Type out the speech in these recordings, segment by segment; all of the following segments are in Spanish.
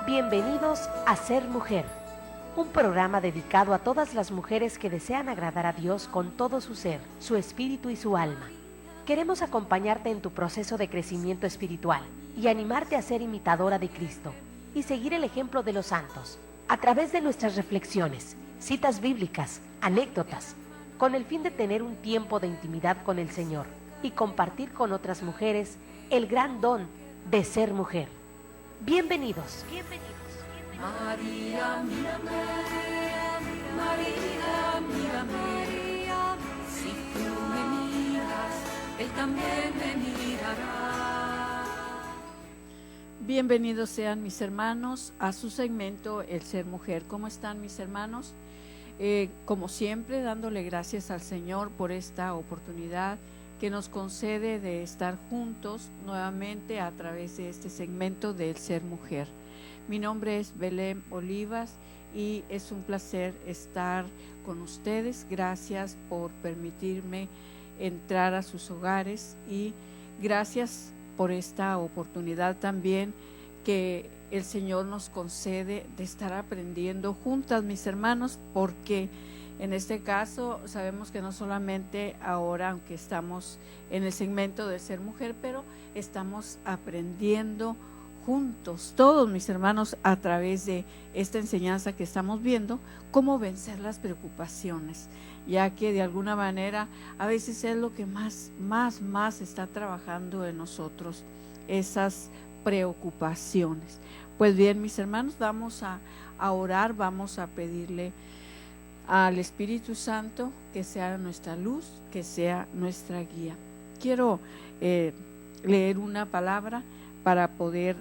Bienvenidos a Ser Mujer, un programa dedicado a todas las mujeres que desean agradar a Dios con todo su ser, su espíritu y su alma. Queremos acompañarte en tu proceso de crecimiento espiritual y animarte a ser imitadora de Cristo y seguir el ejemplo de los santos a través de nuestras reflexiones, citas bíblicas, anécdotas, con el fin de tener un tiempo de intimidad con el Señor y compartir con otras mujeres el gran don de ser mujer. Bienvenidos. María, mírame, María, mírame, si tú me miras, Él también me mirará. Bienvenidos sean mis hermanos a su segmento El Ser Mujer. ¿Cómo están mis hermanos? Como siempre, dándole gracias al Señor por esta oportunidad que nos concede de estar juntos nuevamente a través de este segmento del Ser Mujer. Mi nombre es Belén Olivas y es un placer estar con ustedes. Gracias por permitirme entrar a sus hogares y gracias por esta oportunidad también que el Señor nos concede de estar aprendiendo juntas, mis hermanos, porque en este caso sabemos que no solamente ahora, aunque estamos en el segmento de Ser Mujer, pero estamos aprendiendo juntos, todos mis hermanos, a través de esta enseñanza que estamos viendo, cómo vencer las preocupaciones, ya que de alguna manera a veces es lo que más está trabajando en nosotros, esas preocupaciones. Pues bien, mis hermanos, vamos a orar, vamos a pedirle al Espíritu Santo que sea nuestra luz, que sea nuestra guía. Quiero leer una palabra para poder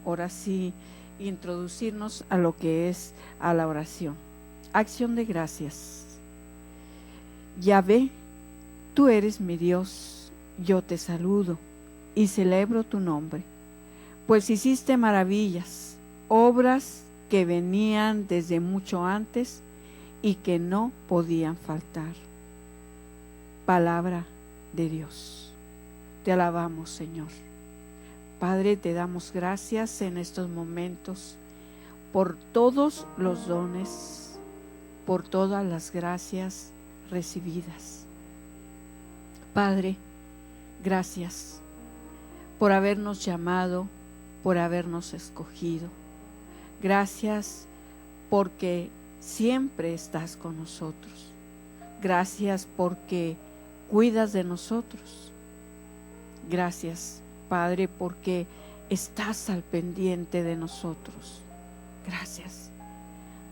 ahora sí introducirnos a lo que es a la oración. Acción de gracias. Yahvé, tú eres mi Dios, yo te saludo y celebro tu nombre, pues hiciste maravillas, obras que venían desde mucho antes y que no podían faltar. Palabra de Dios. Te alabamos, Señor. Padre, te damos gracias en estos momentos por todos los dones, por todas las gracias recibidas. Padre, gracias por habernos llamado, por habernos escogido. Gracias porque siempre estás con nosotros. Gracias porque cuidas de nosotros. Gracias, Padre, porque estás al pendiente de nosotros. Gracias.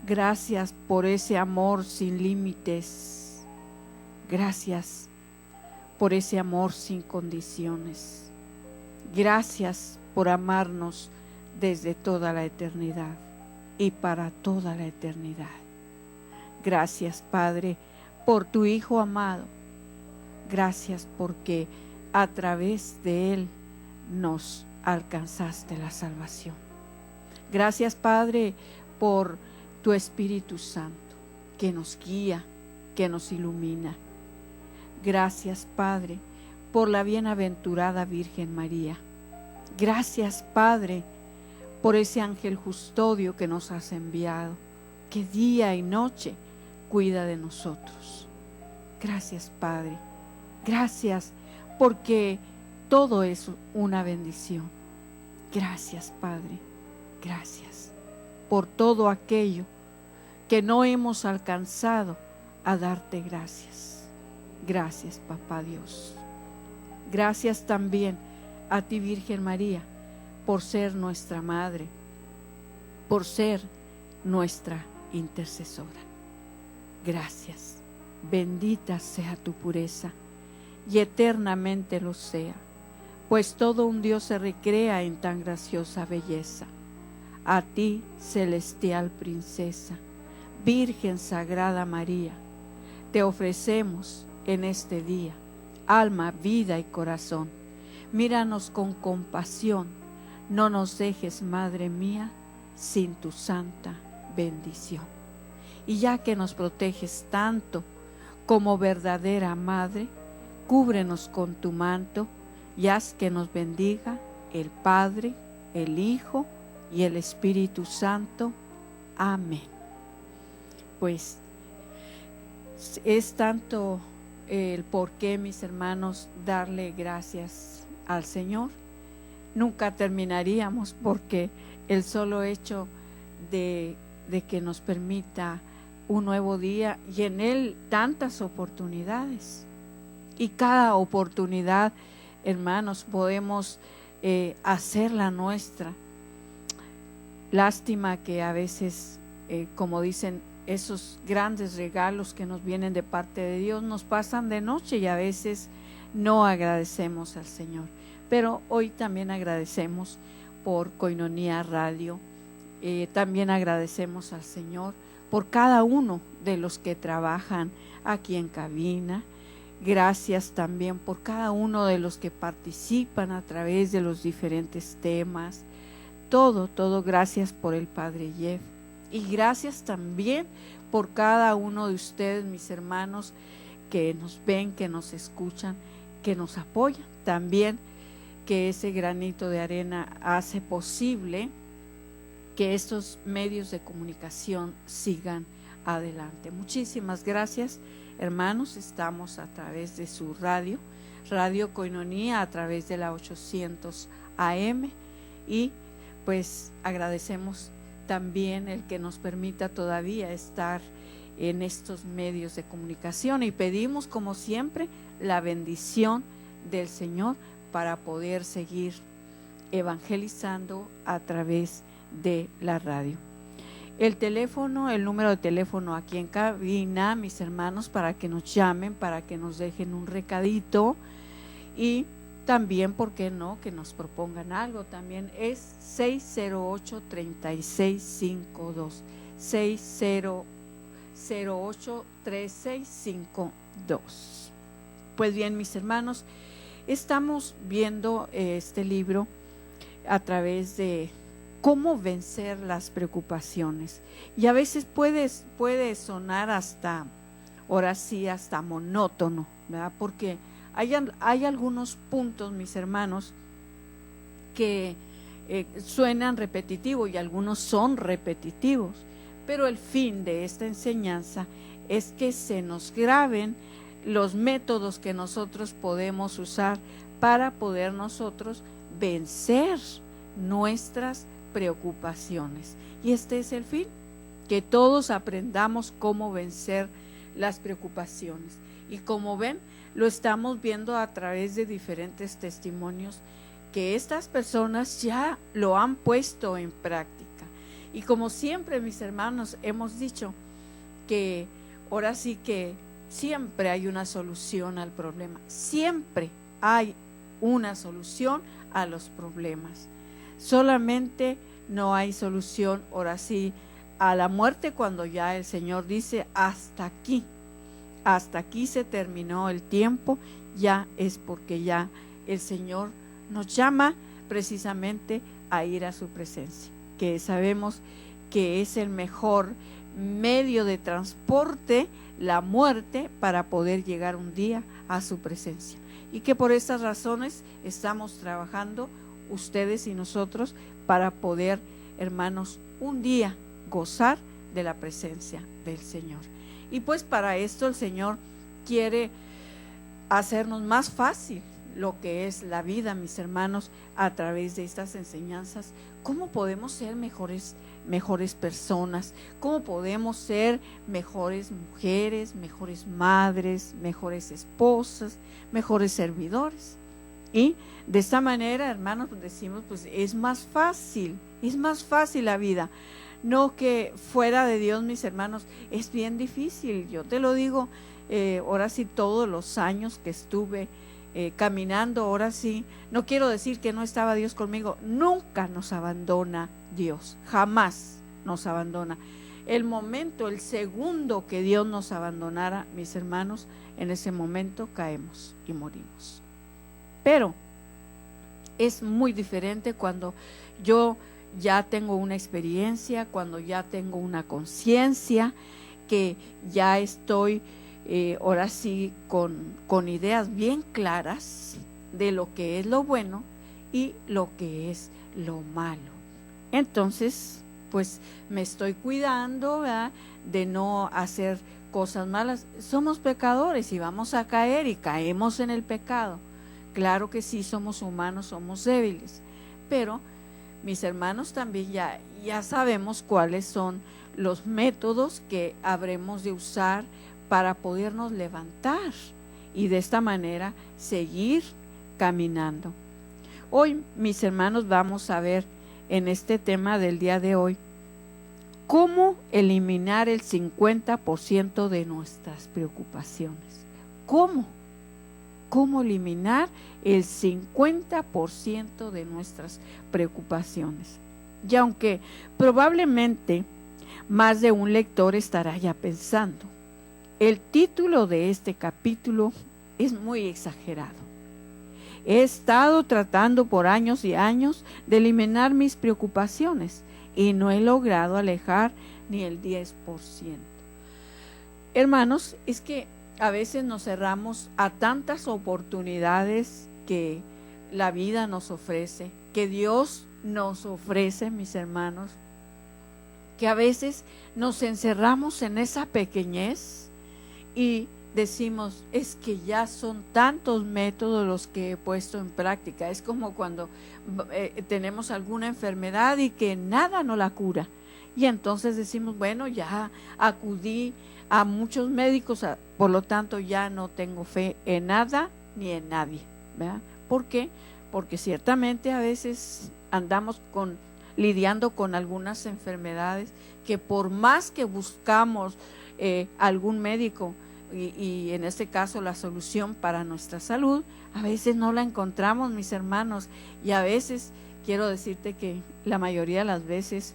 Gracias por ese amor sin límites. Gracias por ese amor sin condiciones. Gracias por amarnos desde toda la eternidad y para toda la eternidad. Gracias, Padre, por tu Hijo amado. Gracias porque a través de Él nos alcanzaste la salvación. Gracias, Padre, por tu Espíritu Santo que nos guía, que nos ilumina. Gracias, Padre, por la bienaventurada Virgen María. Gracias, Padre, por ese ángel custodio que nos has enviado, que día y noche cuida de nosotros. Gracias, Padre. Gracias porque todo es una bendición. Gracias, Padre. Gracias por todo aquello que no hemos alcanzado a darte gracias. Gracias, Papá Dios. Gracias también a ti, Virgen María, por ser nuestra Madre, por ser nuestra intercesora. Gracias. Bendita sea tu pureza y eternamente lo sea, pues todo un Dios se recrea en tan graciosa belleza. A ti, celestial princesa, Virgen Sagrada María, te ofrecemos en este día alma, vida y corazón. Míranos con compasión, no nos dejes, Madre mía, sin tu santa bendición. Y ya que nos proteges tanto como verdadera Madre, cúbrenos con tu manto y haz que nos bendiga el Padre, el Hijo y el Espíritu Santo. Amén. Pues es tanto el por qué, mis hermanos, darle gracias al Señor. Nunca terminaríamos, porque el solo hecho de que nos permita un nuevo día y en él tantas oportunidades, y cada oportunidad, hermanos, podemos hacerla nuestra. Lástima que a veces, como dicen, esos grandes regalos que nos vienen de parte de Dios nos pasan de noche y a veces no agradecemos al Señor. Pero hoy también agradecemos por Koinonia Radio, también agradecemos al Señor por cada uno de los que trabajan aquí en cabina. Gracias también por cada uno de los que participan a través de los diferentes temas. Todo gracias por el Padre Jeff. Y gracias también por cada uno de ustedes, mis hermanos, que nos ven, que nos escuchan, que nos apoyan. También que ese granito de arena hace posible que estos medios de comunicación sigan adelante. Muchísimas gracias, hermanos. Estamos a través de su Radio Koinonia, a través de la 800 AM, y pues agradecemos también el que nos permita todavía estar en estos medios de comunicación, y pedimos, como siempre, la bendición del Señor para poder seguir evangelizando a través de la radio. El número de teléfono aquí en cabina, mis hermanos, para que nos llamen, para que nos dejen un recadito, y también, ¿por qué no?, que nos propongan algo. También es 608-3652, 608-3652. Pues bien, mis hermanos, estamos viendo este libro a través de cómo vencer las preocupaciones, y a veces puede sonar hasta, ahora sí, hasta monótono, ¿verdad? Porque hay algunos puntos, mis hermanos, que suenan repetitivos, y algunos son repetitivos, pero el fin de esta enseñanza es que se nos graben los métodos que nosotros podemos usar para poder nosotros vencer nuestras preocupaciones. Y este es el fin, que todos aprendamos cómo vencer las preocupaciones. Y como ven, lo estamos viendo a través de diferentes testimonios, que estas personas ya lo han puesto en práctica. Y como siempre, mis hermanos, hemos dicho que ahora sí que siempre hay una solución al problema, siempre hay una solución a los problemas. Solamente no hay solución, ahora sí, a la muerte, cuando ya el Señor dice hasta aquí se terminó el tiempo. Ya es porque ya el Señor nos llama precisamente a ir a su presencia, que sabemos que es el mejor medio de transporte, la muerte, para poder llegar un día a su presencia, y que por estas razones estamos trabajando ustedes y nosotros para poder, hermanos, un día gozar de la presencia del Señor. Y pues para esto el Señor quiere hacernos más fácil lo que es la vida, mis hermanos, a través de estas enseñanzas. ¿Cómo podemos ser mejores personas? ¿Cómo podemos ser mejores mujeres, mejores madres, mejores esposas, mejores servidores? Y de esta manera, hermanos, decimos, pues es más fácil la vida. No que fuera de Dios, mis hermanos, es bien difícil. Yo te lo digo, ahora sí, todos los años que estuve caminando, ahora sí, no quiero decir que no estaba Dios conmigo. Nunca nos abandona Dios, jamás nos abandona. El segundo que Dios nos abandonara, mis hermanos, en ese momento caemos y morimos. Pero es muy diferente cuando yo ya tengo una experiencia, cuando ya tengo una conciencia, que ya estoy ahora sí con ideas bien claras de lo que es lo bueno y lo que es lo malo. entonces pues me estoy cuidando, ¿verdad?, de no hacer cosas malas. Somos pecadores y vamos a caer y caemos en el pecado. Claro que sí, somos humanos, somos débiles, pero mis hermanos también ya sabemos cuáles son los métodos que habremos de usar para podernos levantar y de esta manera seguir caminando. Hoy, mis hermanos, vamos a ver en este tema del día de hoy cómo eliminar el 50% de nuestras preocupaciones. ¿Cómo eliminar el 50% de nuestras preocupaciones? Y aunque probablemente más de un lector estará ya pensando, el título de este capítulo es muy exagerado. He estado tratando por años y años de eliminar mis preocupaciones y no he logrado alejar ni el 10%. Hermanos, es que a veces nos cerramos a tantas oportunidades que la vida nos ofrece, que Dios nos ofrece, mis hermanos, que a veces nos encerramos en esa pequeñez y decimos, es que ya son tantos métodos los que he puesto en práctica. Es como cuando tenemos alguna enfermedad y que nada no la cura. Y entonces decimos, bueno, ya acudí a muchos médicos, por lo tanto ya no tengo fe en nada ni en nadie, ¿verdad? ¿Por qué? Porque ciertamente a veces andamos lidiando con algunas enfermedades que por más que buscamos algún médico, y en este caso la solución para nuestra salud, a veces no la encontramos, mis hermanos, y a veces quiero decirte que la mayoría de las veces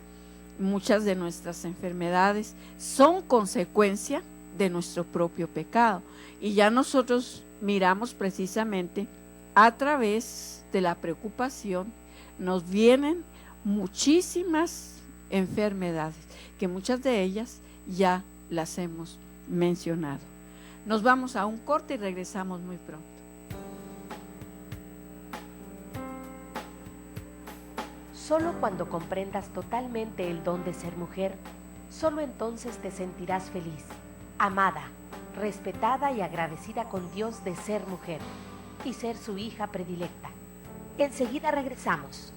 muchas de nuestras enfermedades son consecuencia de nuestro propio pecado, y ya nosotros miramos precisamente a través de la preocupación, nos vienen muchísimas enfermedades, que muchas de ellas ya las hemos mencionado. Nos vamos a un corte y regresamos muy pronto. Solo cuando comprendas totalmente el don de ser mujer, solo entonces te sentirás feliz, amada, respetada y agradecida con Dios de ser mujer y ser su hija predilecta. Enseguida regresamos.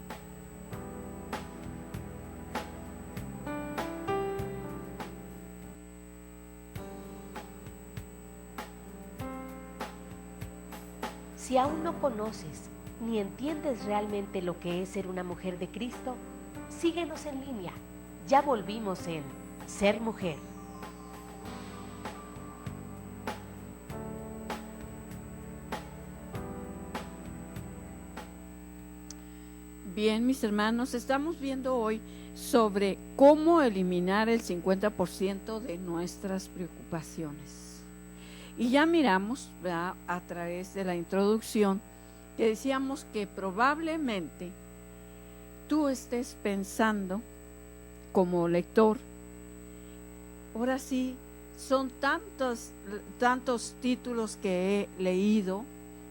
Si aún no conoces ni entiendes realmente lo que es ser una mujer de Cristo, síguenos en línea. Ya volvimos en Ser Mujer. Bien, mis hermanos, estamos viendo hoy sobre cómo eliminar el 50% de nuestras preocupaciones. Y ya miramos, ¿verdad?, a través de la introducción, que decíamos que probablemente tú estés pensando como lector, ahora sí, son tantos títulos que he leído,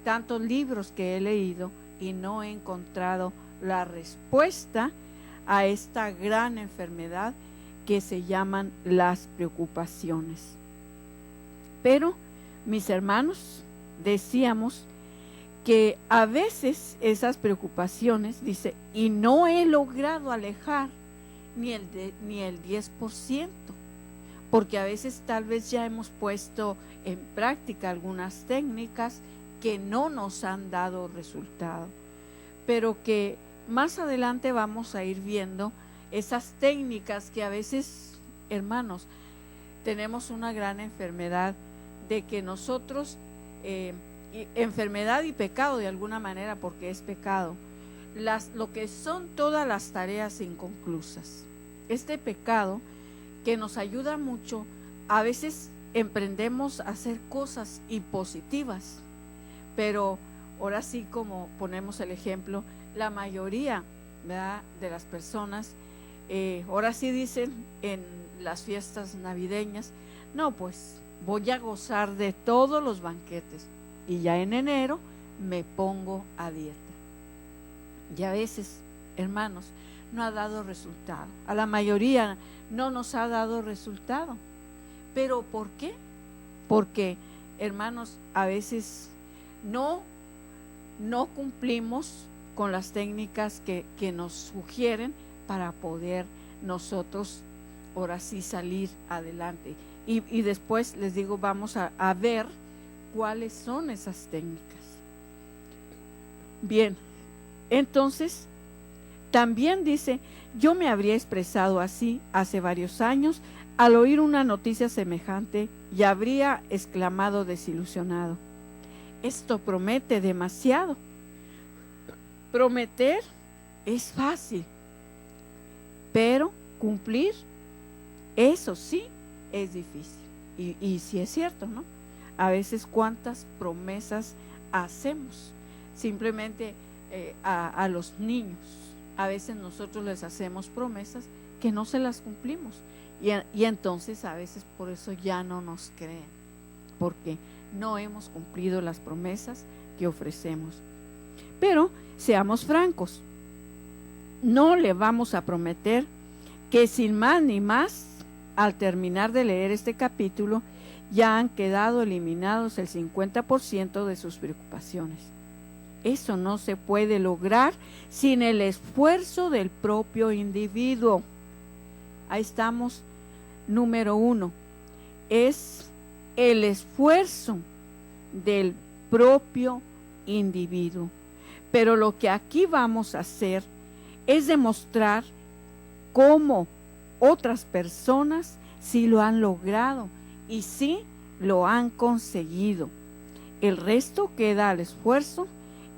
tantos libros que he leído y no he encontrado la respuesta a esta gran enfermedad que se llaman las preocupaciones. Pero mis hermanos, decíamos que a veces esas preocupaciones, dice, y no he logrado alejar ni el 10%, porque a veces tal vez ya hemos puesto en práctica algunas técnicas que no nos han dado resultado, pero que más adelante vamos a ir viendo esas técnicas que a veces, hermanos, tenemos una gran enfermedad de que nosotros, enfermedad y pecado de alguna manera, porque es pecado, lo que son todas las tareas inconclusas. Este pecado que nos ayuda mucho, a veces emprendemos a hacer cosas impositivas, pero ahora sí, como ponemos el ejemplo, la mayoría, ¿verdad?, de las personas, ahora sí dicen en las fiestas navideñas, no, pues voy a gozar de todos los banquetes y ya en enero me pongo a dieta. Y a veces hermanos, no ha dado resultado. A la mayoría no nos ha dado resultado. ¿Pero por qué? Porque, hermanos, a veces no cumplimos con las técnicas que nos sugieren para poder nosotros ahora sí salir adelante. Y después les digo, vamos a ver cuáles son esas técnicas. Bien, entonces también dice, yo me habría expresado así hace varios años al oír una noticia semejante y habría exclamado desilusionado: esto promete demasiado. Prometer es fácil, pero cumplir, eso sí es difícil. Y sí es cierto, ¿no? A veces cuántas promesas hacemos simplemente a los niños. A veces nosotros les hacemos promesas que no se las cumplimos y entonces a veces por eso ya no nos creen, porque no hemos cumplido las promesas que ofrecemos. Pero seamos francos, no le vamos a prometer que sin más ni más, al terminar de leer este capítulo, ya han quedado eliminados el 50% de sus preocupaciones. Eso no se puede lograr sin el esfuerzo del propio individuo. Ahí estamos, número 1, es el esfuerzo del propio individuo. Pero lo que aquí vamos a hacer es demostrar cómo otras personas sí lo han logrado y sí lo han conseguido. El resto queda al esfuerzo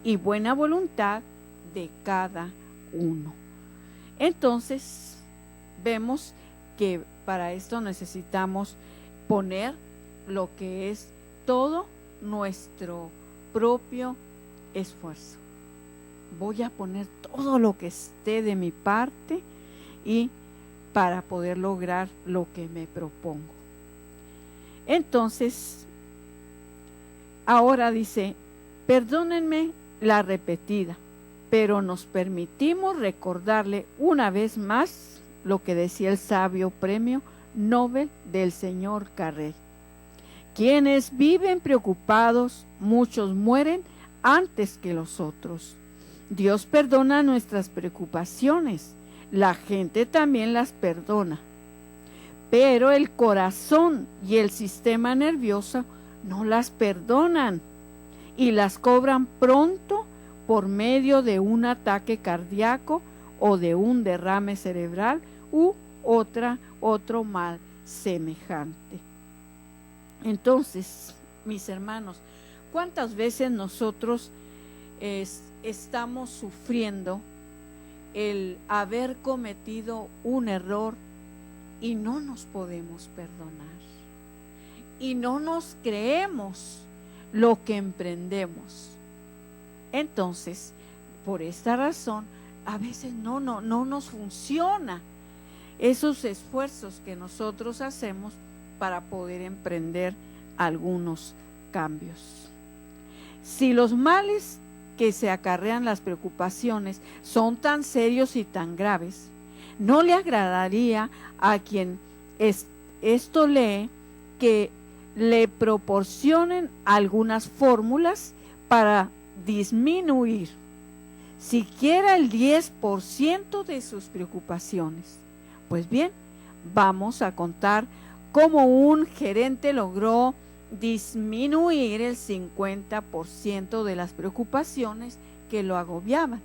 y buena voluntad de cada uno. Entonces, vemos que para esto necesitamos poner lo que es todo nuestro propio esfuerzo. Voy a poner todo lo que esté de mi parte y para poder lograr lo que me propongo. Entonces, ahora dice, perdónenme la repetida, pero nos permitimos recordarle una vez más lo que decía el sabio premio Nobel del señor Carrel. Quienes viven preocupados, muchos mueren antes que los otros. Dios perdona nuestras preocupaciones, la gente también las perdona, pero el corazón y el sistema nervioso no las perdonan y las cobran pronto por medio de un ataque cardíaco o de un derrame cerebral u otro mal semejante. Entonces, mis hermanos, ¿cuántas veces nosotros estamos sufriendo el haber cometido un error y no nos podemos perdonar? Y no nos creemos lo que emprendemos. Entonces, por esta razón, a veces no nos funciona esos esfuerzos que nosotros hacemos para poder emprender algunos cambios. Si los males que se acarrean las preocupaciones son tan serios y tan graves, ¿no le agradaría a quien esto lee que le proporcionen algunas fórmulas para disminuir siquiera el 10% de sus preocupaciones? Pues bien, vamos a contar cómo un gerente logró disminuir el 50% de las preocupaciones que lo agobiaban.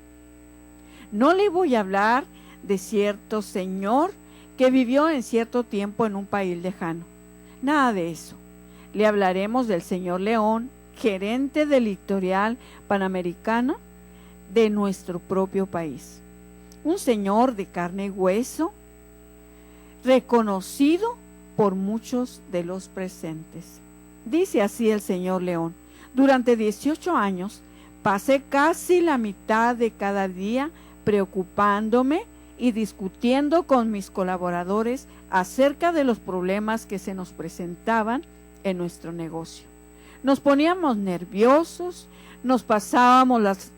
No le voy a hablar de cierto señor que vivió en cierto tiempo en un país lejano. Nada de eso. Le hablaremos del señor León, gerente del Editorial Panamericano de nuestro propio país. Un señor de carne y hueso, reconocido por muchos de los presentes. Dice así el señor León: durante 18 años pasé casi la mitad de cada día preocupándome y discutiendo con mis colaboradores acerca de los problemas que se nos presentaban en nuestro negocio. Nos poníamos nerviosos, nos paseábamos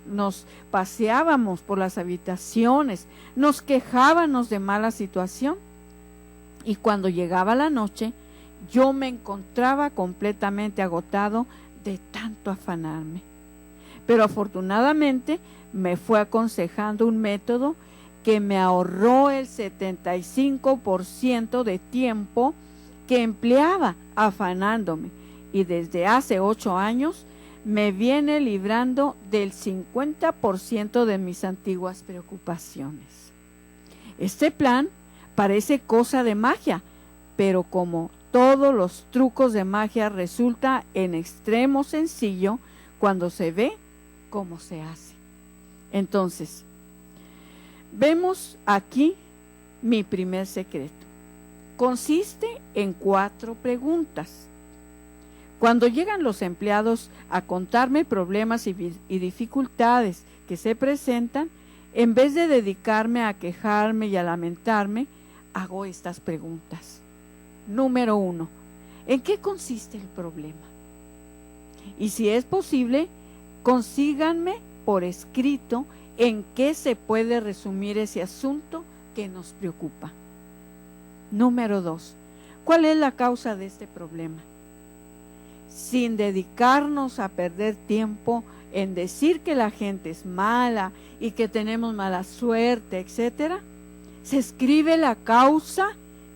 por las habitaciones, nos quejábamos de mala situación. Y cuando llegaba la noche, yo me encontraba completamente agotado de tanto afanarme. Pero afortunadamente me fue aconsejando un método que me ahorró el 75% de tiempo que empleaba afanándome, y desde hace 8 años me viene librando del 50% de mis antiguas preocupaciones. Este plan parece cosa de magia, pero como todos los trucos de magia, resulta en extremo sencillo cuando se ve cómo se hace. Entonces, vemos aquí mi primer secreto. Consiste en 4 preguntas. Cuando llegan los empleados a contarme problemas y dificultades que se presentan, en vez de dedicarme a quejarme y a lamentarme, hago estas preguntas. Número 1, ¿en qué consiste el problema? Y si es posible, consíganme por escrito en qué se puede resumir ese asunto que nos preocupa. Número 2, ¿cuál es la causa de este problema? Sin dedicarnos a perder tiempo en decir que la gente es mala y que tenemos mala suerte, etcétera, se escribe la causa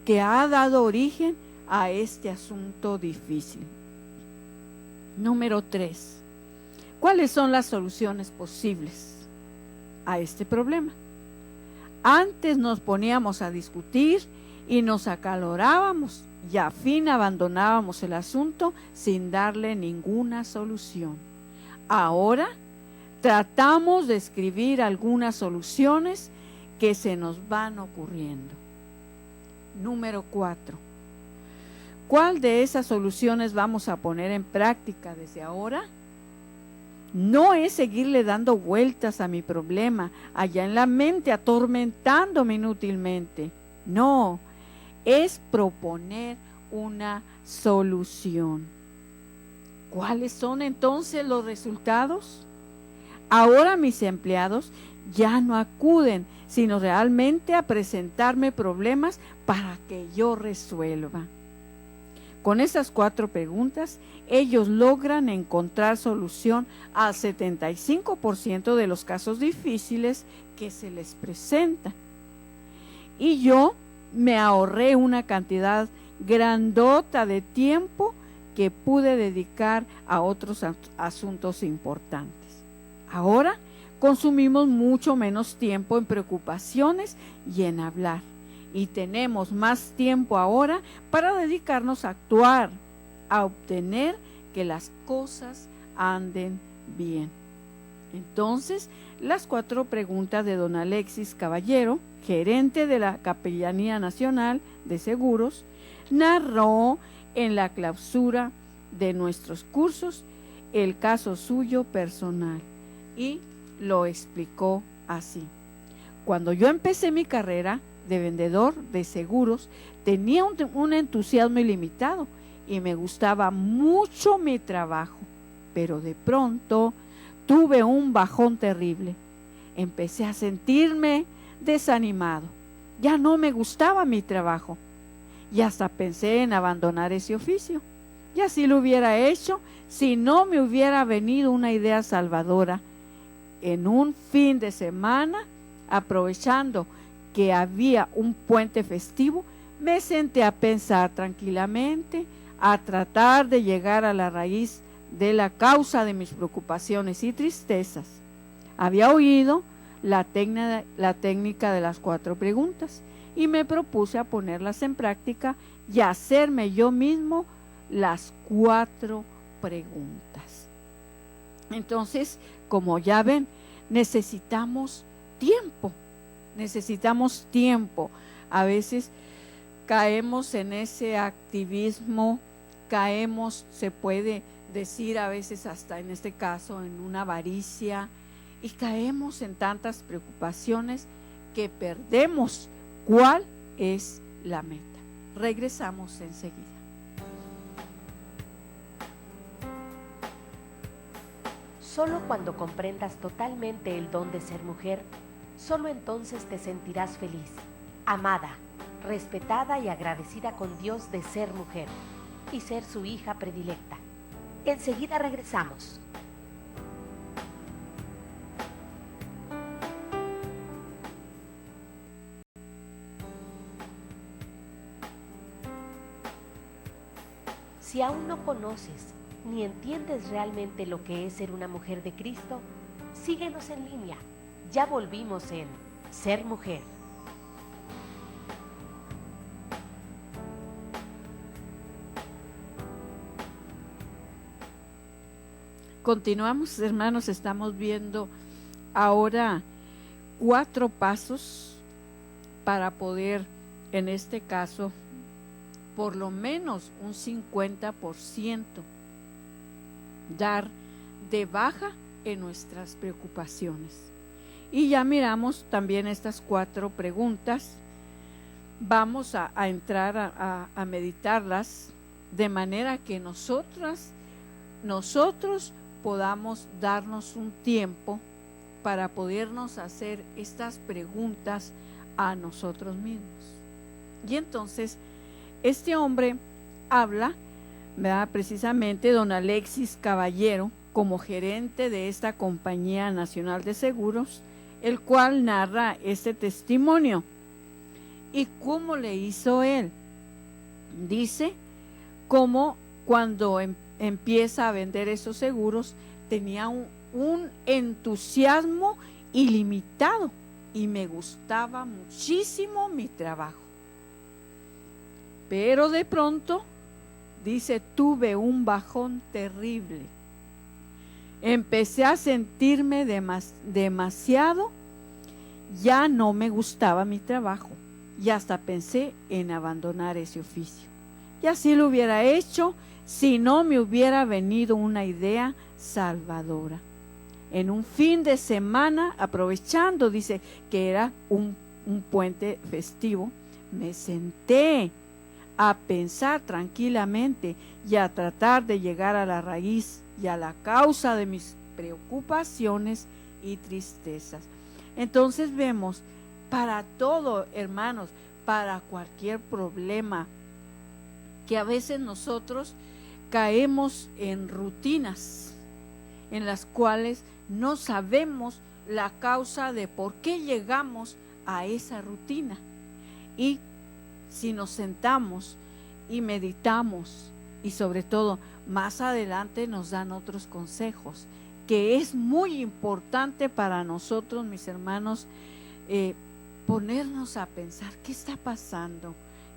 que ha dado origen a este asunto difícil. Número 3, ¿cuáles son las soluciones posibles a este problema? Antes nos poníamos a discutir y nos acalorábamos y a fin abandonábamos el asunto sin darle ninguna solución. Ahora tratamos de escribir algunas soluciones que se nos van ocurriendo. Número 4. ¿Cuál de esas soluciones vamos a poner en práctica desde ahora? No es seguirle dando vueltas a mi problema allá en la mente, atormentándome inútilmente. No, es proponer una solución. ¿Cuáles son entonces los resultados? Ahora mis empleados ya no acuden, sino realmente a presentarme problemas para que yo resuelva. Con esas 4 preguntas, ellos logran encontrar solución al 75% de los casos difíciles que se les presentan. Y yo me ahorré una cantidad grandota de tiempo que pude dedicar a otros asuntos importantes. Ahora consumimos mucho menos tiempo en preocupaciones y en hablar, y tenemos más tiempo ahora para dedicarnos a actuar, a obtener que las cosas anden bien. Entonces, las 4 preguntas de don Alexis Caballero, gerente de la Capellanía Nacional de Seguros, narró en la clausura de nuestros cursos el caso suyo personal y lo explicó así. Cuando yo empecé mi carrera de vendedor de seguros, tenía un entusiasmo ilimitado y me gustaba mucho mi trabajo, pero de pronto tuve un bajón terrible. Empecé a sentirme desanimado. Ya no me gustaba mi trabajo y hasta pensé en abandonar ese oficio. Y así lo hubiera hecho si no me hubiera venido una idea salvadora. En un fin de semana, aprovechando que había un puente festivo, me senté a pensar tranquilamente, a tratar de llegar a la raíz de la causa de mis preocupaciones y tristezas. Había oído la técnica de las 4 preguntas y me propuse a ponerlas en práctica y a hacerme yo mismo las 4 preguntas. Entonces, como ya ven, necesitamos tiempo. A veces caemos en ese activismo, caemos, se puede decir a veces hasta en este caso, en una avaricia, y caemos en tantas preocupaciones que perdemos cuál es la meta. Regresamos enseguida. Solo cuando comprendas totalmente el don de ser mujer, solo entonces te sentirás feliz, amada, respetada y agradecida con Dios de ser mujer y ser su hija predilecta. Enseguida regresamos. Si aún no conoces ni entiendes realmente lo que es ser una mujer de Cristo, síguenos en línea. Ya volvimos en Ser Mujer. Continuamos, hermanos, estamos viendo ahora 4 pasos para poder, en este caso, por lo menos un 50% dar de baja en nuestras preocupaciones. Y ya miramos también estas 4 preguntas. Vamos a entrar a meditarlas de manera que nosotros podamos darnos un tiempo para podernos hacer estas preguntas a nosotros mismos. Y entonces este hombre habla, ¿verdad?, precisamente don Alexis Caballero, como gerente de esta Compañía Nacional de Seguros, el cual narra este testimonio. ¿Y cómo le hizo él? Dice cómo cuando empieza a vender esos seguros tenía un entusiasmo ilimitado y me gustaba muchísimo mi trabajo. Pero de pronto, dice, tuve un bajón terrible. Empecé a sentirme demasiado, ya no me gustaba mi trabajo y hasta pensé en abandonar ese oficio. Y así lo hubiera hecho si no me hubiera venido una idea salvadora. En un fin de semana, aprovechando, dice, que era un puente festivo, me senté a pensar tranquilamente y a tratar de llegar a la raíz y a la causa de mis preocupaciones y tristezas. Entonces vemos, para todo, hermanos, para cualquier problema, que a veces nosotros caemos en rutinas en las cuales no sabemos la causa de por qué llegamos a esa rutina. Y si nos sentamos y meditamos, y sobre todo más adelante nos dan otros consejos, que es muy importante para nosotros, mis hermanos, ponernos a pensar, ¿qué está pasando?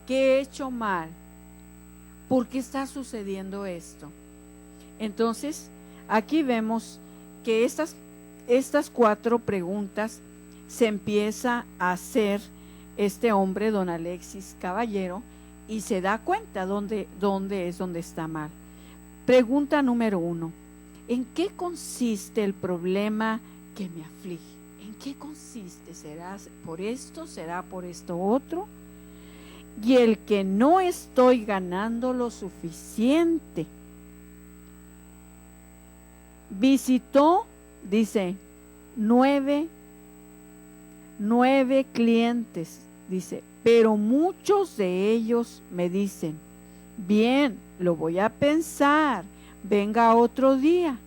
¿Qué he hecho mal? ¿Por qué está sucediendo esto? Entonces, aquí vemos que estas 4 preguntas se empieza a hacer este hombre, don Alexis Caballero, y se da cuenta dónde está mal. Pregunta número 1. ¿En qué consiste el problema que me aflige? ¿En qué consiste? ¿Será por esto? ¿Será por esto otro? Y el que no estoy ganando lo suficiente. Visitó, dice, 9 clientes, dice, pero muchos de ellos me dicen, bien, lo voy a pensar, venga otro día.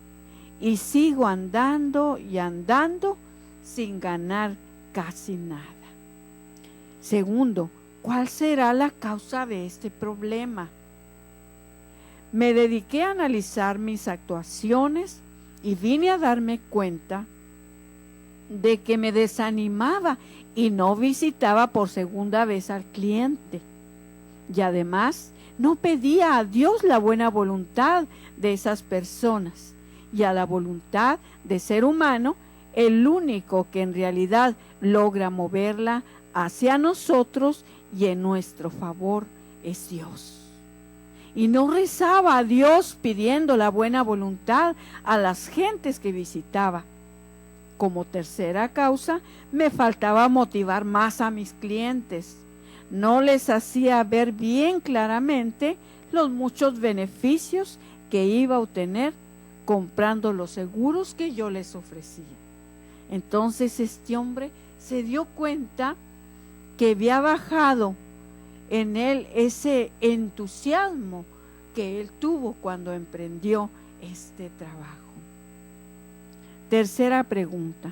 Y sigo andando y andando sin ganar casi nada. Segundo, ¿cuál será la causa de este problema? Me dediqué a analizar mis actuaciones y vine a darme cuenta de que me desanimaba y no visitaba por segunda vez al cliente. Y además no pedía a Dios la buena voluntad de esas personas y a la voluntad de ser humano, el único que en realidad logra moverla hacia nosotros y en nuestro favor es Dios. Y no rezaba a Dios pidiendo la buena voluntad a las gentes que visitaba. Como tercera causa, me faltaba motivar más a mis clientes. No les hacía ver bien claramente los muchos beneficios que iba a obtener comprando los seguros que yo les ofrecía. Entonces este hombre se dio cuenta que había bajado en él ese entusiasmo que él tuvo cuando emprendió este trabajo. Tercera pregunta: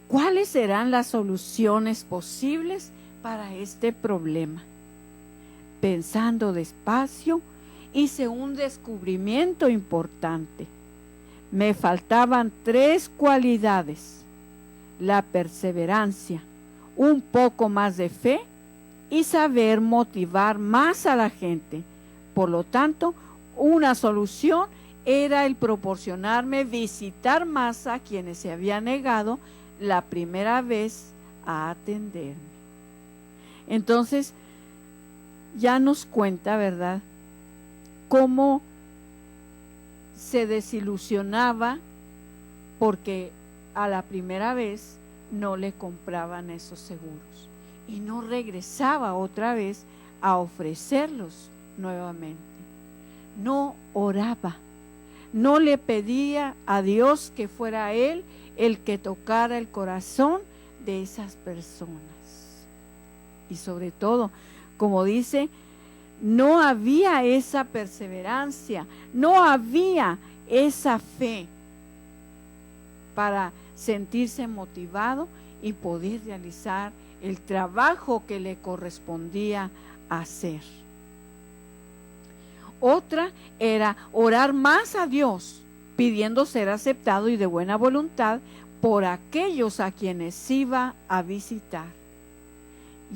¿cuáles serán las soluciones posibles para este problema? Pensando despacio, hice un descubrimiento importante. Me faltaban 3 cualidades: la perseverancia, un poco más de fe y saber motivar más a la gente. Por lo tanto, una solución era el proporcionarme visitar más a quienes se habían negado la primera vez a atenderme. Entonces, ya nos cuenta, ¿verdad?, cómo se desilusionaba porque a la primera vez no le compraban esos seguros y no regresaba otra vez a ofrecerlos nuevamente. No oraba, no le pedía a Dios que fuera Él el que tocara el corazón de esas personas. Y sobre todo, como dice, no había esa perseverancia, no había esa fe para sentirse motivado y poder realizar el trabajo que le correspondía hacer. Otra era orar más a Dios, pidiendo ser aceptado y de buena voluntad por aquellos a quienes iba a visitar.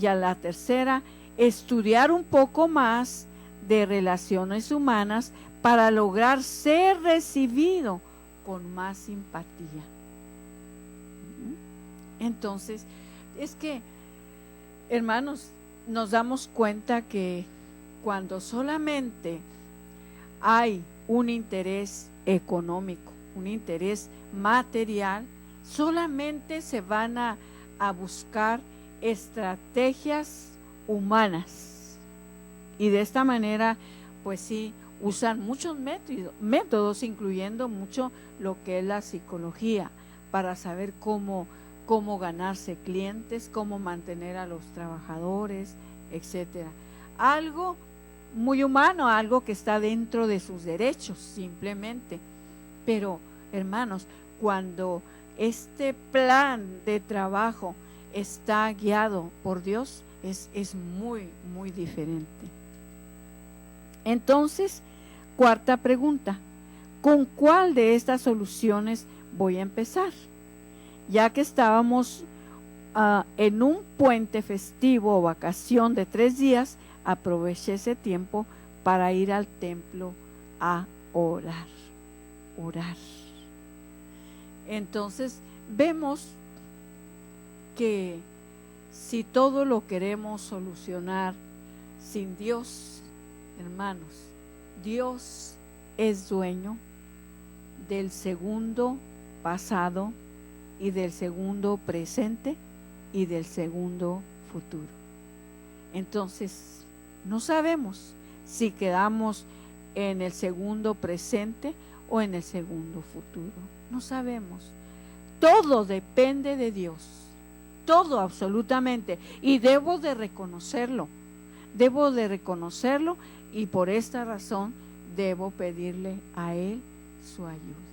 Y a la tercera, estudiar un poco más de relaciones humanas para lograr ser recibido con más simpatía. Entonces, es que, hermanos, nos damos cuenta que cuando solamente hay un interés económico, un interés material, solamente se van a buscar estrategias humanas. Y de esta manera, pues sí, usan muchos métodos, incluyendo mucho lo que es la psicología, para saber cómo ganarse clientes, cómo mantener a los trabajadores, etcétera. Algo muy humano, algo que está dentro de sus derechos, simplemente. Pero, hermanos, cuando este plan de trabajo está guiado por Dios, es muy, muy diferente. Entonces, cuarta pregunta: ¿con cuál de estas soluciones voy a empezar? Ya que estábamos en un puente festivo o vacación de 3 días, aproveché ese tiempo para ir al templo a orar. Entonces, vemos que si todo lo queremos solucionar sin Dios, hermanos, Dios es dueño del segundo pasado y del segundo presente y del segundo futuro. Entonces, no sabemos si quedamos en el segundo presente o en el segundo futuro. No sabemos. Todo depende de Dios. Todo, absolutamente. Y debo de reconocerlo. Y por esta razón debo pedirle a Él su ayuda.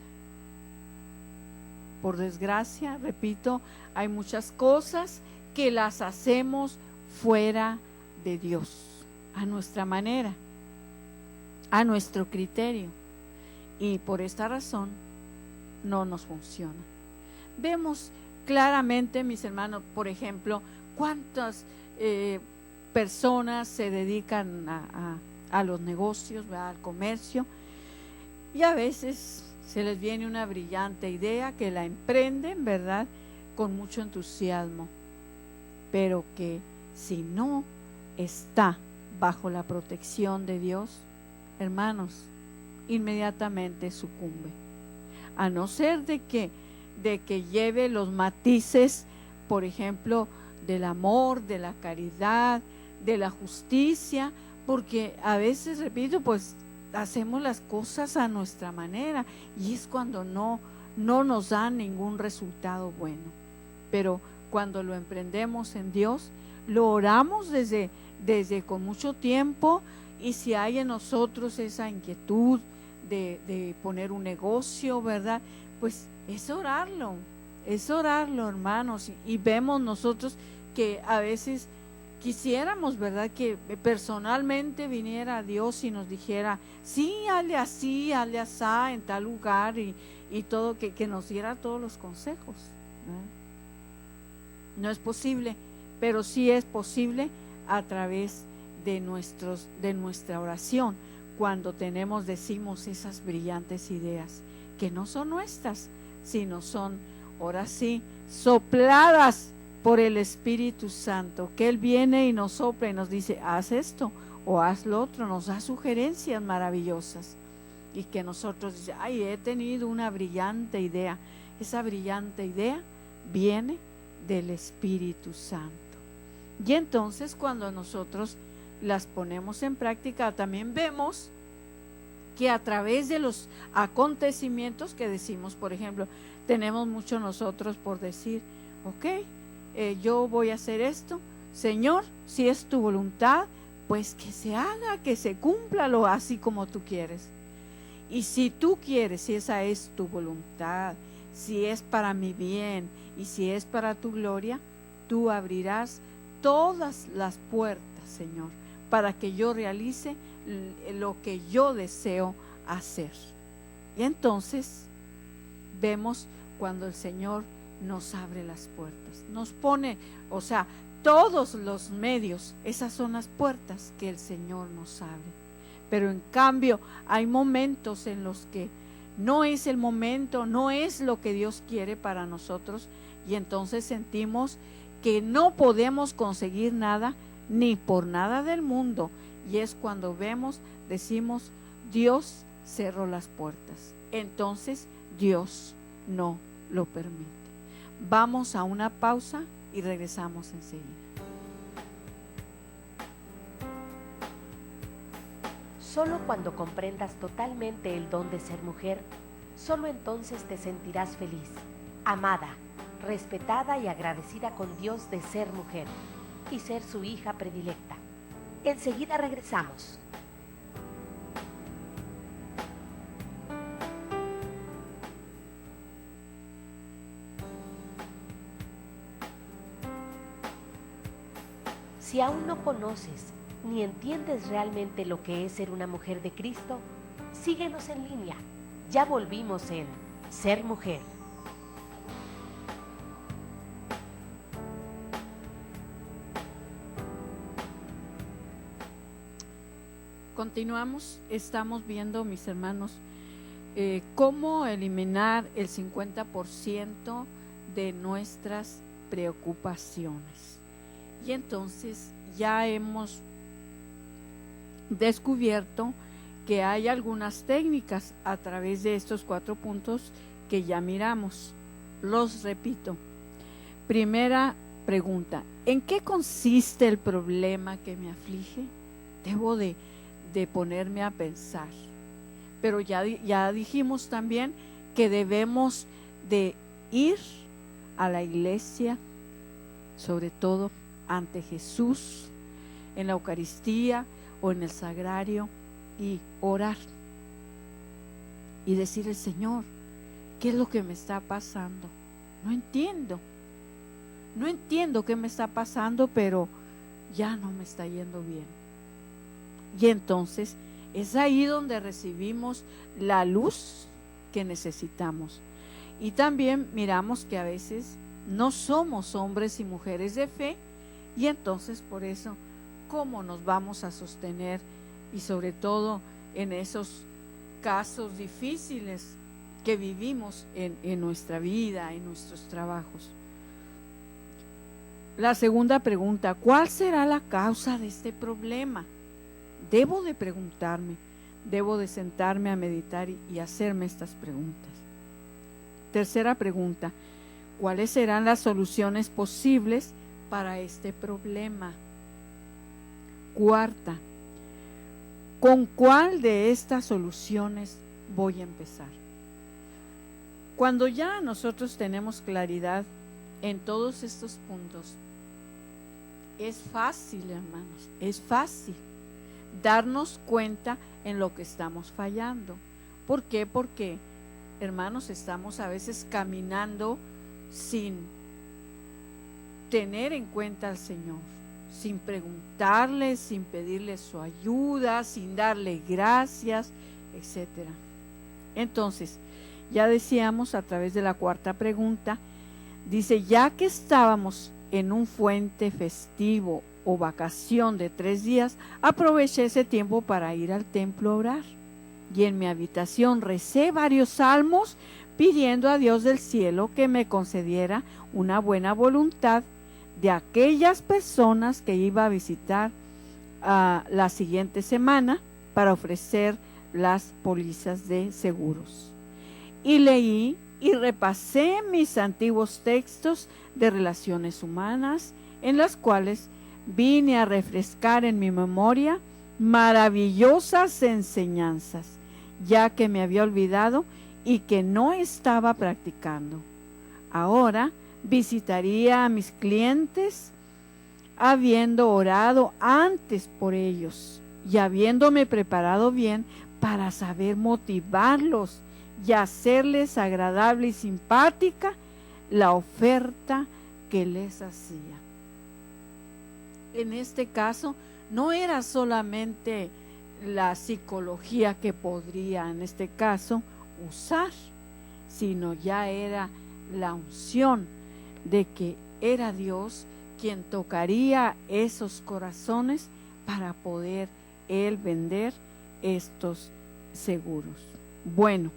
Por desgracia, repito, hay muchas cosas que las hacemos fuera de Dios, a nuestra manera, a nuestro criterio. Y por esta razón no nos funciona. Vemos claramente, mis hermanos, por ejemplo, cuántas personas se dedican a los negocios, ¿verdad?, al comercio, y a veces se les viene una brillante idea que la emprenden, ¿verdad?, con mucho entusiasmo, pero que si no está bajo la protección de Dios, hermanos, inmediatamente sucumbe, a no ser de que lleve los matices, por ejemplo, del amor, de la caridad, de la justicia, porque a veces, repito, pues hacemos las cosas a nuestra manera y es cuando no nos da ningún resultado bueno. Pero cuando lo emprendemos en Dios, lo oramos desde con mucho tiempo, y si hay en nosotros esa inquietud de poner un negocio, ¿verdad? Pues es orarlo, hermanos, y vemos nosotros que a veces quisiéramos, ¿verdad?, que personalmente viniera Dios y nos dijera, sí, hazle así, en tal lugar, y todo, que nos diera todos los consejos, ¿verdad? No es posible, pero sí es posible a través de nuestra oración, cuando decimos esas brillantes ideas, que no son nuestras, sino son, ahora sí, sopladas por el Espíritu Santo, que Él viene y nos sopla y nos dice, haz esto o haz lo otro, nos da sugerencias maravillosas, y que nosotros decimos, ay, he tenido una brillante idea. Esa brillante idea viene del Espíritu Santo, y entonces cuando nosotros las ponemos en práctica, también vemos que a través de los acontecimientos que decimos, por ejemplo, tenemos mucho nosotros por decir, ok, yo voy a hacer esto, Señor, si es tu voluntad, pues que se haga, que se cumpla así como tú quieres. Y si tú quieres, si esa es tu voluntad, si es para mi bien y si es para tu gloria, tú abrirás todas las puertas, Señor, para que yo realice lo que yo deseo hacer. Y entonces vemos cuando el Señor nos abre las puertas, nos pone, o sea, todos los medios, esas son las puertas que el Señor nos abre. Pero en cambio hay momentos en los que no es el momento, no es lo que Dios quiere para nosotros, y entonces sentimos que no podemos conseguir nada, ni por nada del mundo, y es cuando decimos, Dios cerró las puertas, entonces Dios no lo permite. Vamos a una pausa y regresamos enseguida. Solo cuando comprendas totalmente el don de ser mujer, solo entonces te sentirás feliz, amada, respetada y agradecida con Dios de ser mujer y ser su hija predilecta. Enseguida regresamos. Si aún no conoces ni entiendes realmente lo que es ser una mujer de Cristo, síguenos en línea. Ya volvimos en Ser Mujer. Continuamos, estamos viendo, mis hermanos, cómo eliminar el 50% de nuestras preocupaciones. Y entonces ya hemos descubierto que hay algunas técnicas a través de estos 4 puntos que ya miramos. Los repito. Primera pregunta: ¿en qué consiste el problema que me aflige? Debo de ponerme a pensar. Pero ya dijimos también que debemos de ir a la iglesia, sobre todo ante Jesús, en la Eucaristía o en el Sagrario, y orar y decirle: Señor, ¿qué es lo que me está pasando? No entiendo qué me está pasando, pero ya no me está yendo bien. Y entonces es ahí donde recibimos la luz que necesitamos. Y también miramos que a veces no somos hombres y mujeres de fe, y entonces por eso, ¿cómo nos vamos a sostener? Y sobre todo en esos casos difíciles que vivimos en nuestra vida, en nuestros trabajos. La segunda pregunta: ¿cuál será la causa de este problema? Debo de preguntarme, debo de sentarme a meditar y hacerme estas preguntas. Tercera pregunta: ¿cuáles serán las soluciones posibles para este problema? Cuarta: ¿con cuál de estas soluciones voy a empezar? Cuando ya nosotros tenemos claridad en todos estos puntos, es fácil, hermanos, es fácil darnos cuenta en lo que estamos fallando. ¿Por qué? Porque, hermanos, estamos a veces caminando sin tener en cuenta al Señor, sin preguntarle, sin pedirle su ayuda, sin darle gracias, etcétera. Entonces, ya decíamos a través de la cuarta pregunta, dice, ya que estábamos en un puente festivo o vacación de 3 días, aproveché ese tiempo para ir al templo a orar. Y en mi habitación recé varios salmos pidiendo a Dios del cielo que me concediera una buena voluntad de aquellas personas que iba a visitar la siguiente semana para ofrecer las pólizas de seguros. Y leí y repasé mis antiguos textos de relaciones humanas, en las cuales vine a refrescar en mi memoria maravillosas enseñanzas, ya que me había olvidado y que no estaba practicando. Ahora visitaría a mis clientes, habiendo orado antes por ellos y habiéndome preparado bien para saber motivarlos y hacerles agradable y simpática la oferta que les hacía. En este caso, no era solamente la psicología que podría, en este caso, usar, sino ya era la unción de que era Dios quien tocaría esos corazones para poder Él vender estos seguros. Bueno,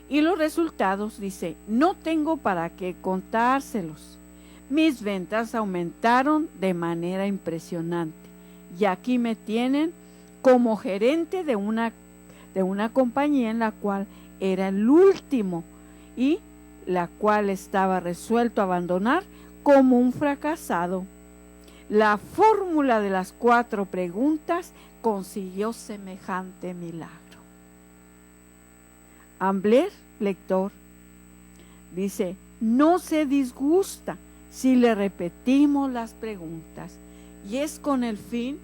y los resultados, dice, no tengo para qué contárselos. Mis ventas aumentaron de manera impresionante y aquí me tienen como gerente de una compañía en la cual era el último y la cual estaba resuelto a abandonar como un fracasado. La fórmula de las 4 preguntas consiguió semejante milagro. Ambler, lector, dice, no se disgusta si le repetimos las preguntas, y es con el fin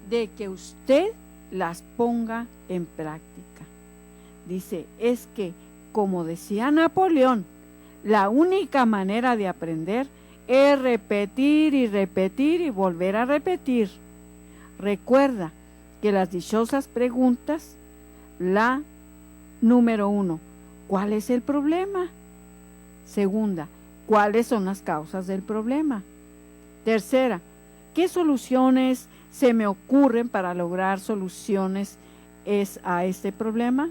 de que usted las ponga en práctica. Dice, es que, como decía Napoleón, la única manera de aprender es repetir y repetir y volver a repetir. Recuerda que las dichosas preguntas, la número 1, ¿cuál es el problema? Segunda, ¿cuáles son las causas del problema? Tercera, ¿qué soluciones se me ocurren para lograr soluciones a este problema?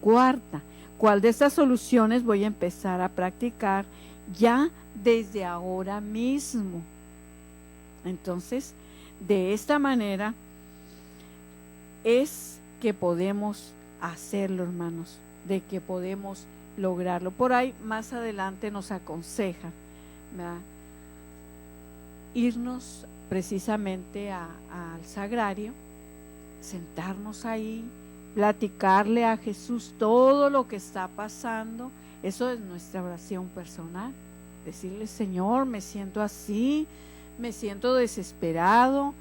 Cuarta, ¿cuál de estas soluciones voy a empezar a practicar ya desde ahora mismo? Entonces, de esta manera es que podemos hacerlo, hermanos, de que podemos lograrlo. Por ahí más adelante nos aconseja, ¿verdad?, irnos precisamente al sagrario, sentarnos ahí, platicarle a Jesús todo lo que está pasando. Eso es nuestra oración personal, decirle, Señor, me siento así, me siento desesperado,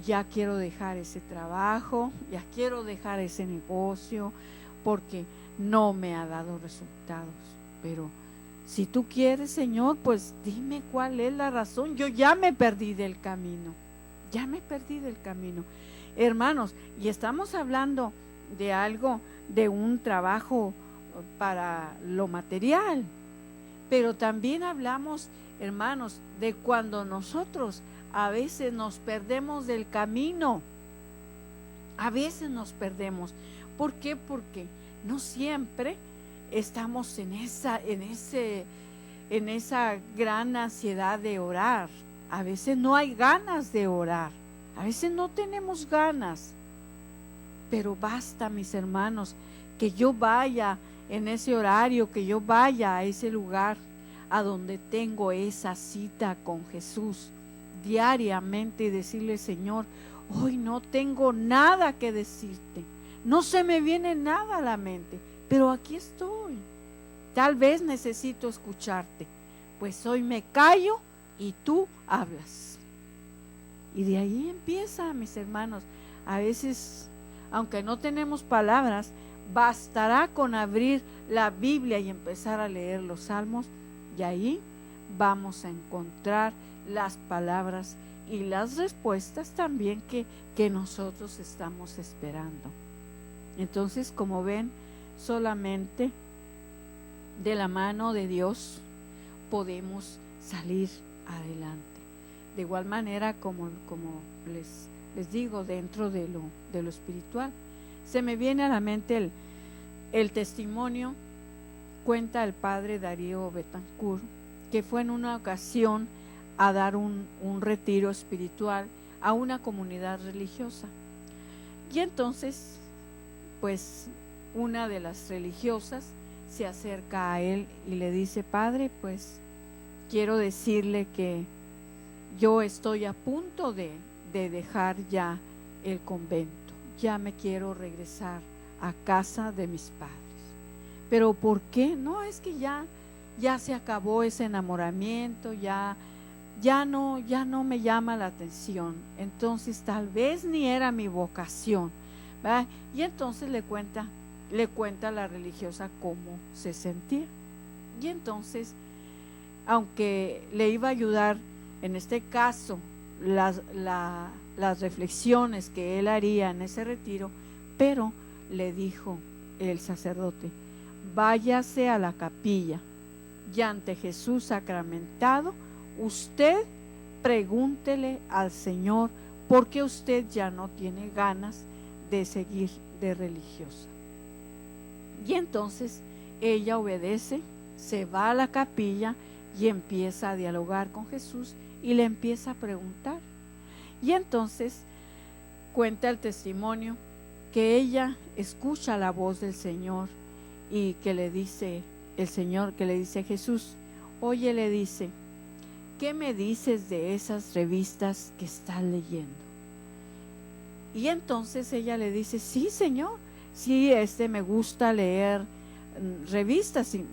ya quiero dejar ese trabajo, ya quiero dejar ese negocio porque no me ha dado resultados. Pero si tú quieres, Señor, pues dime cuál es la razón. Yo ya me perdí del camino, hermanos, y estamos hablando de algo, de un trabajo para lo material, pero también hablamos, hermanos, de cuando nosotros a veces nos perdemos del camino. A veces nos perdemos. ¿Por qué? Porque no siempre estamos en esa gran ansiedad de orar. A veces no hay ganas de orar. A veces no tenemos ganas. Pero basta, mis hermanos, que yo vaya en ese horario, que yo vaya a ese lugar a donde tengo esa cita con Jesús, diariamente y decirle: Señor, hoy no tengo nada que decirte, no se me viene nada a la mente, pero aquí estoy. Tal vez necesito escucharte, pues hoy me callo y tú hablas. Y de ahí empieza, mis hermanos. A veces, aunque no tenemos palabras, bastará con abrir la Biblia y empezar a leer los salmos, y ahí vamos a encontrar las palabras y las respuestas también que nosotros estamos esperando. Entonces, como ven, solamente de la mano de Dios podemos salir adelante. De igual manera, como les digo, dentro de lo espiritual, se me viene a la mente el testimonio. Cuenta el padre Darío Betancourt que fue en una ocasión a dar un retiro espiritual a una comunidad religiosa, y entonces pues una de las religiosas se acerca a él y le dice: Padre, pues quiero decirle que yo estoy a punto de dejar ya el convento, ya me quiero regresar a casa de mis padres. ¿Pero por qué? No, es que ya se acabó ese enamoramiento, ya no me llama la atención, entonces tal vez ni era mi vocación, ¿verdad? Y entonces le cuenta a la religiosa cómo se sentía, y entonces, aunque le iba a ayudar en este caso las reflexiones que él haría en ese retiro, pero le dijo el sacerdote: váyase a la capilla y ante Jesús sacramentado, usted pregúntele al Señor por qué usted ya no tiene ganas de seguir de religiosa. Y entonces ella obedece, se va a la capilla y empieza a dialogar con Jesús y le empieza a preguntar. Y entonces cuenta el testimonio que ella escucha la voz del Señor y que le dice el Señor, que le dice Jesús: oye, le dice, ¿qué me dices de esas revistas que estás leyendo? Y entonces ella le dice: sí, Señor, sí, me gusta leer revistas, y,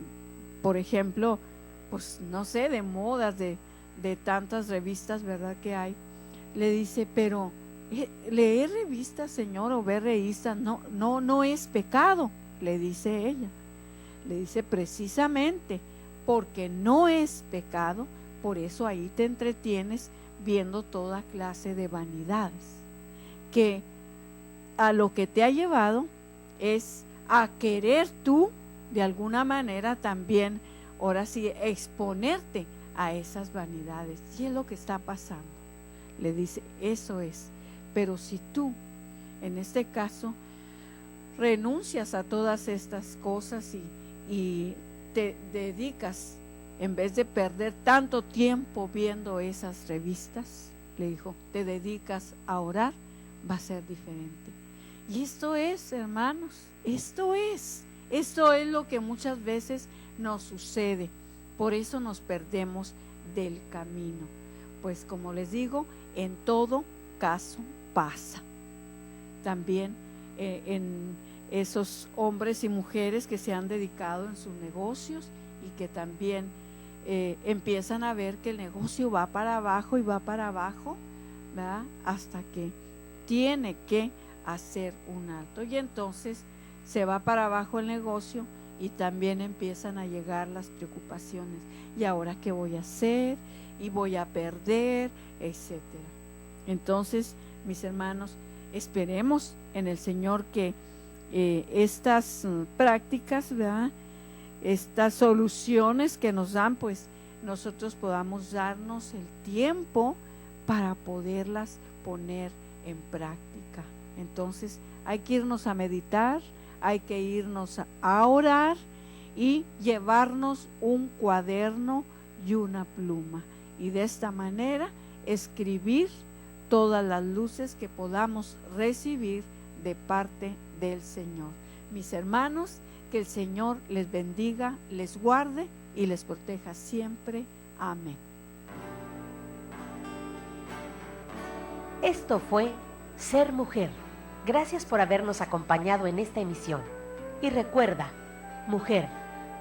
por ejemplo, pues no sé, de modas, de tantas revistas, ¿verdad?, que hay. Le dice: pero leer revistas, Señor, o ver revistas no es pecado, le dice ella. Le dice: precisamente porque no es pecado, por eso ahí te entretienes viendo toda clase de vanidades, que a lo que te ha llevado es a querer tú de alguna manera también, ahora sí, exponerte a esas vanidades. Y es lo que está pasando. Le dice: eso es, pero si tú en este caso renuncias a todas estas cosas y te dedicas, en vez de perder tanto tiempo viendo esas revistas, le dijo, te dedicas a orar, va a ser diferente. Y esto es, hermanos, esto es lo que muchas veces nos sucede. Por eso nos perdemos del camino. Pues como les digo, en todo caso pasa. También en esos hombres y mujeres que se han dedicado en sus negocios y que también empiezan a ver que el negocio va para abajo y va para abajo, ¿verdad?, hasta que tiene que hacer un alto, y entonces se va para abajo el negocio y también empiezan a llegar las preocupaciones. ¿Y ahora qué voy a hacer? ¿Y voy a perder? Etcétera. Entonces, mis hermanos, esperemos en el Señor que estas prácticas, ¿verdad?, estas soluciones que nos dan, pues nosotros podamos darnos el tiempo para poderlas poner en práctica. Entonces hay que irnos a meditar, hay que irnos a orar y llevarnos un cuaderno y una pluma, y de esta manera escribir todas las luces que podamos recibir de parte del Señor. Mis hermanos, que el Señor les bendiga, les guarde y les proteja siempre. Amén. Esto fue Ser Mujer. Gracias por habernos acompañado en esta emisión. Y recuerda, mujer,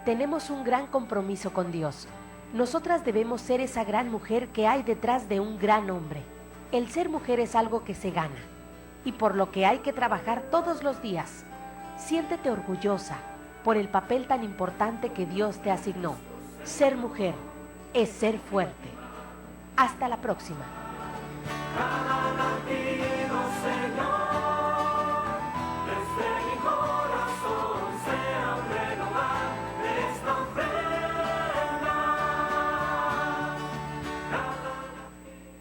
tenemos un gran compromiso con Dios. Nosotras debemos ser esa gran mujer que hay detrás de un gran hombre. El ser mujer es algo que se gana y por lo que hay que trabajar todos los días. Siéntete orgullosa por el papel tan importante que Dios te asignó. Ser mujer es ser fuerte. Hasta la próxima.